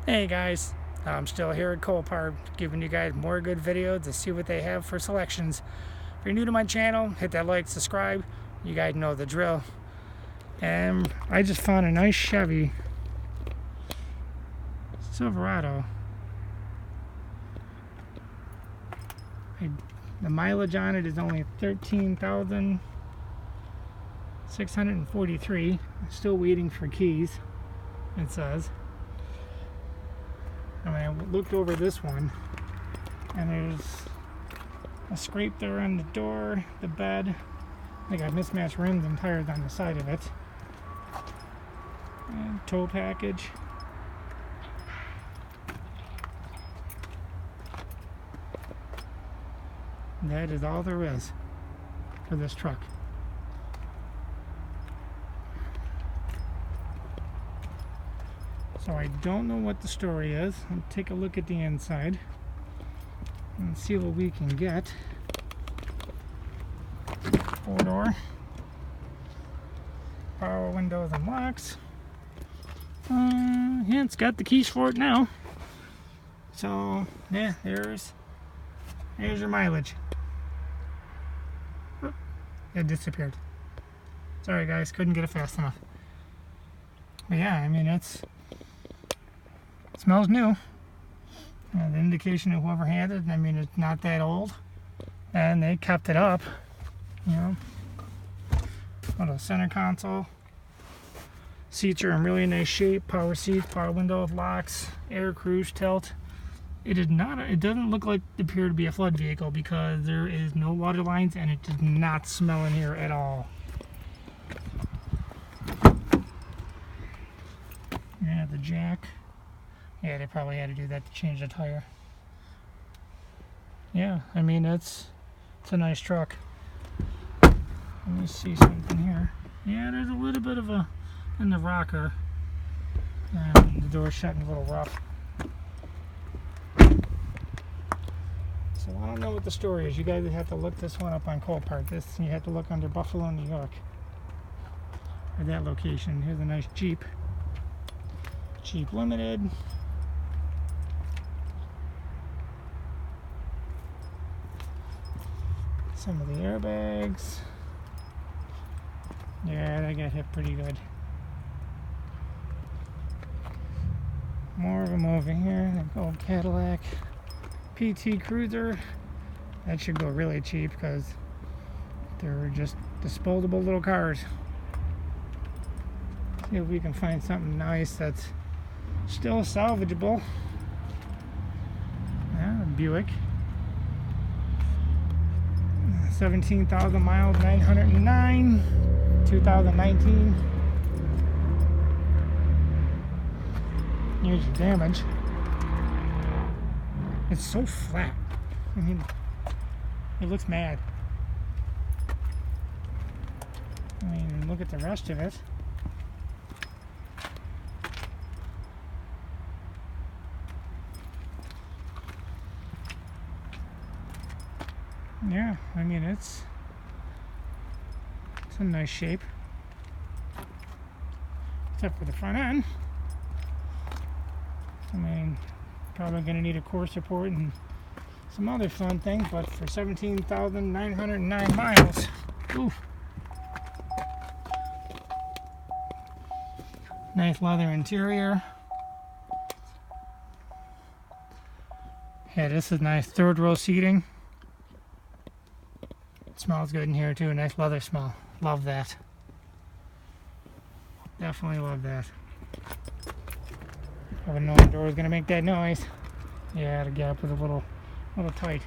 Hey guys, I'm still here at Copart giving you guys more good videos to see what they have for selections. If you're new to my channel, hit that like, subscribe. You guys know the drill. And I just found a nice Chevy Silverado. The mileage on it is only 13,643. Still waiting for keys, it says. I mean, I looked over this one, and there's a scrape there on the door, the bed. They got mismatched rims and tires on the side of it. And tow package. And that is all there is for this truck. So I don't know what the story is. I'll take a look at the inside and see what we can get. 4-door. Power windows and locks. Yeah, it's got the keys for it now. So, yeah, there's your mileage. Oh, it disappeared. Sorry guys, couldn't get it fast enough. But yeah, I mean, it smells new. The indication of whoever had it, I mean, it's not that old. And they kept it up, you know. Little center console. Seats are in really nice shape. Power seats, power window locks, air cruise tilt. It doesn't look like it appear to be a flood vehicle because there is no water lines and it does not smell in here at all. Yeah, the jack. Yeah, they probably had to do that to change the tire. Yeah, I mean, it's a nice truck. Let me see something here. Yeah, there's a little bit of in the rocker. And the door's shutting a little rough. So I don't know what the story is. You guys have to look this one up on Copart. You have to look under Buffalo, New York. Or that location. Here's a nice Jeep. Jeep Limited. Some of the airbags. Yeah, they got hit pretty good. More of them over here. The old Cadillac PT Cruiser. That should go really cheap because they're just disposable little cars. See if we can find something nice that's still salvageable. Yeah, Buick. 17,000 miles, 909, 2019. Here's your damage. It's so flat. I mean, it looks mad. I mean, look at the rest of it. Yeah, I mean, it's in nice shape. Except for the front end. I mean, probably going to need a core support and some other fun things, but for 17,909 miles, oof. Nice leather interior. Yeah, this is nice third row seating. Smells good in here too. Nice leather smell. Love that. Definitely love that. I wouldn't know the door was gonna make that noise. Yeah, the gap was a little tight.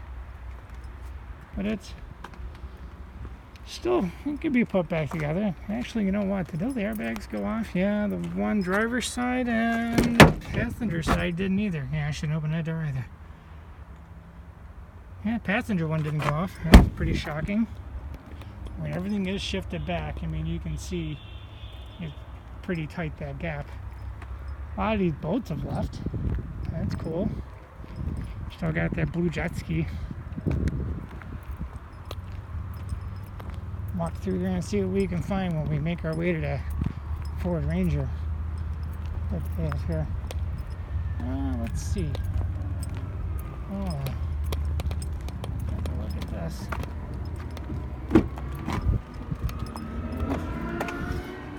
But it's still, it could be put back together. Actually, you know what? Did those airbags go off? Yeah, the one driver's side and the passenger side didn't either. Yeah, I shouldn't open that door either. Yeah, passenger one didn't go off. That's pretty shocking. I mean, everything is shifted back. I mean, you can see it's pretty tight, that gap. A lot of these boats have left. That's cool. Still got that blue jet ski. Walk through there and see what we can find when we make our way to the Ford Ranger that they have here. Let's see. Oh, take a look at this.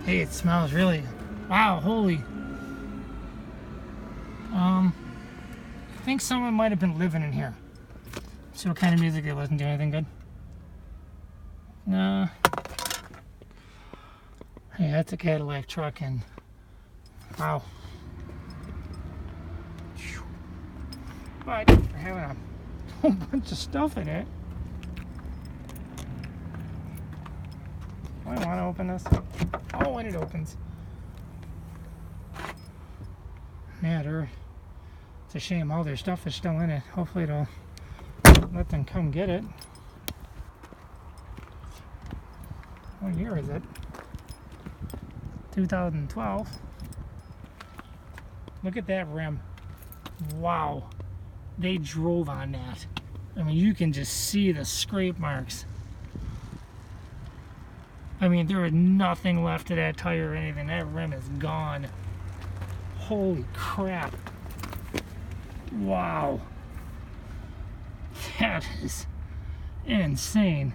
Hey, it smells really. Wow, holy. I think someone might have been living in here. See what kind of music they listen to. Anything good? No. Hey, that's a Cadillac truck, and wow. But we're having a whole bunch of stuff in it. I want to open this. Oh, and it opens. Man, it's a shame all their stuff is still in it. Hopefully it'll let them come get it. What year is it? 2012. Look at that rim. Wow. They drove on that. I mean, you can just see the scrape marks. I mean, there is nothing left of that tire or anything. That rim is gone. Holy crap. Wow. That is insane.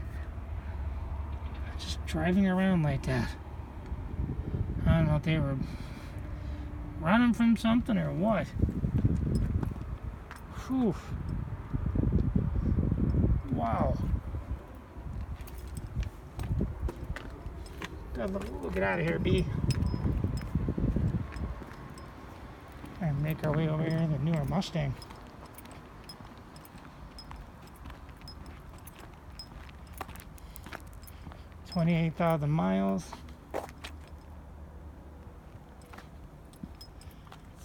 Just driving around like that. I don't know if they were running from something or what. Whew. Wow. We'll get out of here, B. And make our way over here to the newer Mustang. $28,000 miles.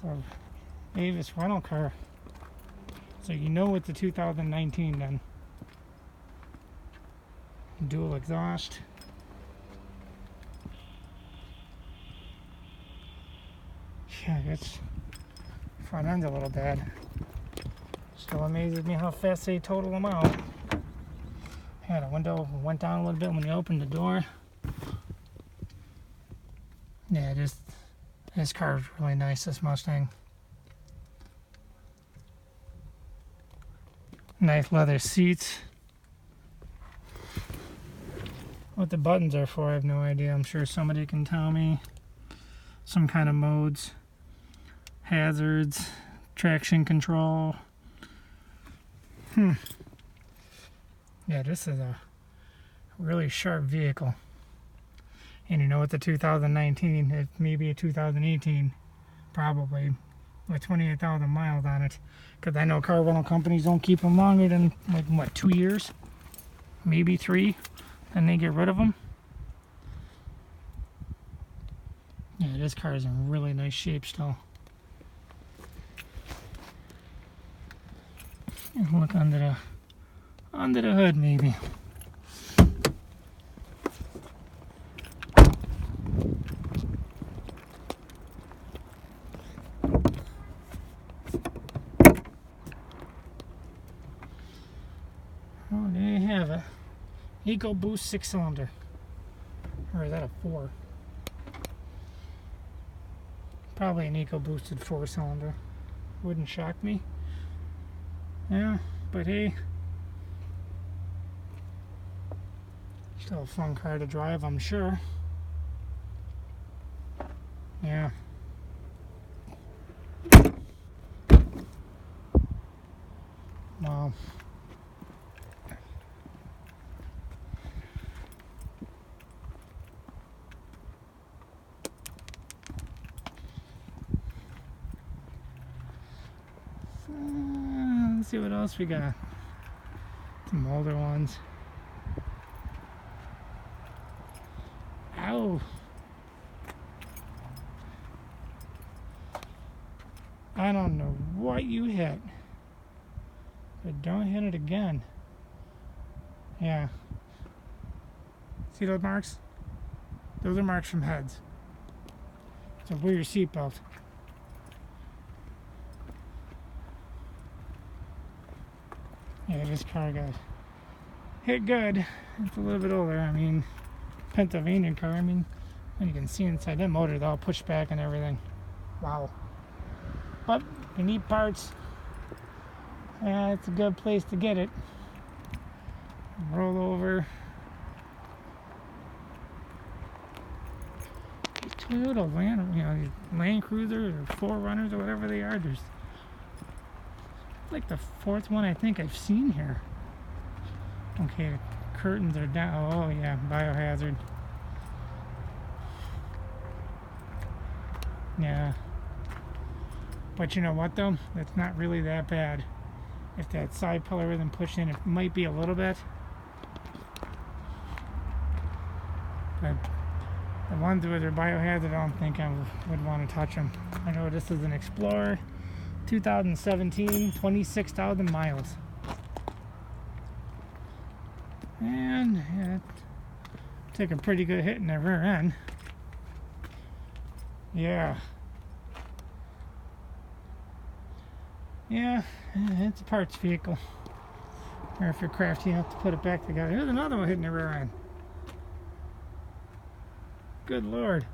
So, Avis rental car. So you know it's a 2019 then. Dual exhaust. Yeah, it's front end's a little bad. Still amazes me how fast they total them out. Yeah, the window went down a little bit when you opened the door. Yeah, this car is really nice, this Mustang. Nice leather seats. What the buttons are for, I have no idea. I'm sure somebody can tell me. Some kind of modes. Hazards. Traction control. Yeah, this is a really sharp vehicle. And you know, with the 2019, it may be a 2018, probably, with 28,000 miles on it. Because I know car rental companies don't keep them longer than, like, what, 2 years? Maybe 3, and they get rid of them. Yeah, this car is in really nice shape still. And look under the hood, maybe. Oh, there you have it. EcoBoost 6-cylinder. Or is that a 4? Probably an EcoBoosted 4-cylinder. Wouldn't shock me. Yeah, but hey, still a fun car to drive, I'm sure. Yeah. Wow. Let's see what else we got. Some older ones. Ow! I don't know what you hit, but don't hit it again. Yeah. See those marks? Those are marks from heads. So wear your seatbelt. Yeah, this car got hit good. It's a little bit older. I mean, Pennsylvania car. I mean, and you can see inside that motor, they're all pushed back and everything. Wow. But if you need parts, yeah, it's a good place to get it. Roll over. These Toyota Land Cruisers or 4Runners or whatever they are. There's like the fourth one I think I've seen here. Okay, the curtains are down. Oh yeah, biohazard. Yeah. But you know what though? It's not really that bad. If that side pillar isn't pushed in, it might be a little bit. But the ones with their biohazard, I don't think I would want to touch them. I know this is an Explorer 2017, 26,000 miles. And yeah, it took a pretty good hit in the rear end. Yeah. Yeah, it's a parts vehicle. Or if you're crafty enough to put it back together. Here's another one hitting the rear end. Good Lord.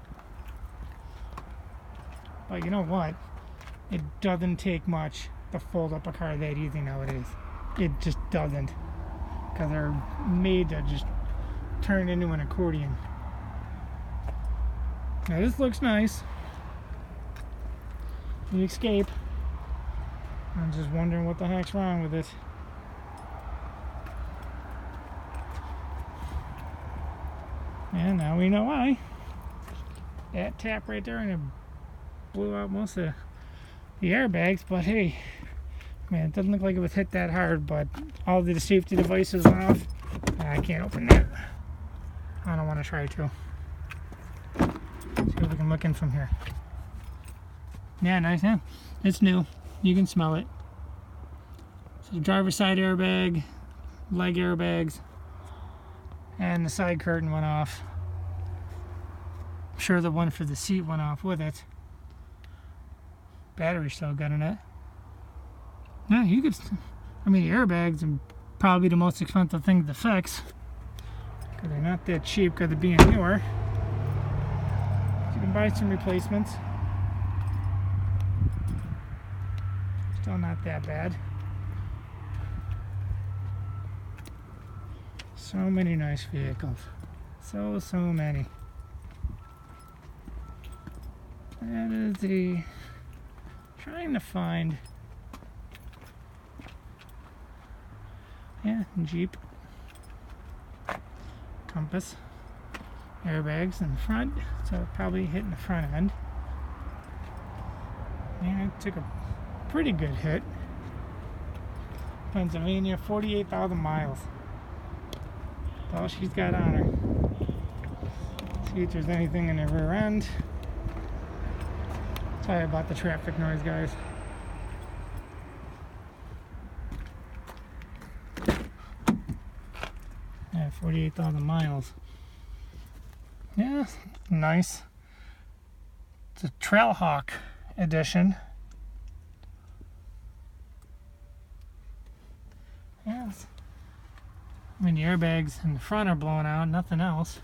But you know what? It doesn't take much to fold up a car that easy nowadays. It just doesn't. Because they're made to just turn into an accordion. Now this looks nice. The Escape. I'm just wondering what the heck's wrong with it. And now we know why. That tap right there, and it blew out most of the airbags. But hey, man, it doesn't look like it was hit that hard, but all the safety devices went off. I can't open that. I don't want to try to. See if we can look in from here. Yeah, nice, huh? It's new. You can smell it. So the driver's side airbag, leg airbags, and the side curtain went off. I'm sure the one for the seat went off with it. Battery's still good in it. Yeah, you could. I mean, the airbags are probably the most expensive thing to fix because they're not that cheap because of being newer. You can buy some replacements. Still not that bad. So many nice vehicles. So many. That is the... trying to find... yeah, Jeep. Compass. Airbags in the front. So probably hitting the front end. Yeah, it took a pretty good hit. Pennsylvania, 48,000 miles. That's all she's got on her. See if there's anything in the rear end. Sorry about the traffic noise, guys. Yeah, 48,000 miles. Yeah, nice. It's a Trailhawk edition. Yes. I mean, the airbags in the front are blown out, nothing else.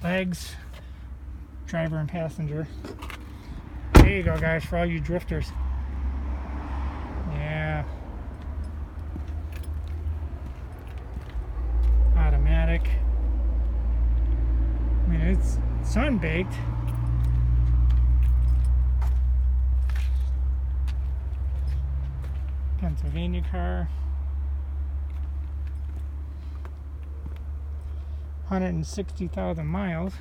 Legs, driver and passenger. There you go, guys, for all you drifters. Yeah. Automatic. I mean, it's sun-baked. Pennsylvania car. 160,000 miles.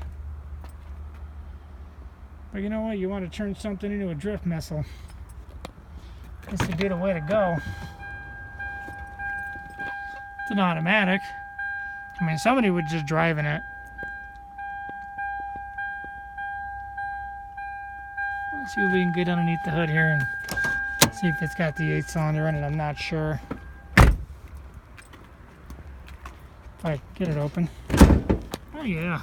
But you know what? You want to turn something into a drift missile. This would be the way to go. It's an automatic. I mean, somebody would just drive in it. Let's see if we can get underneath the hood here and see if it's got the 8-cylinder in it. I'm not sure. If I get it open. Oh yeah.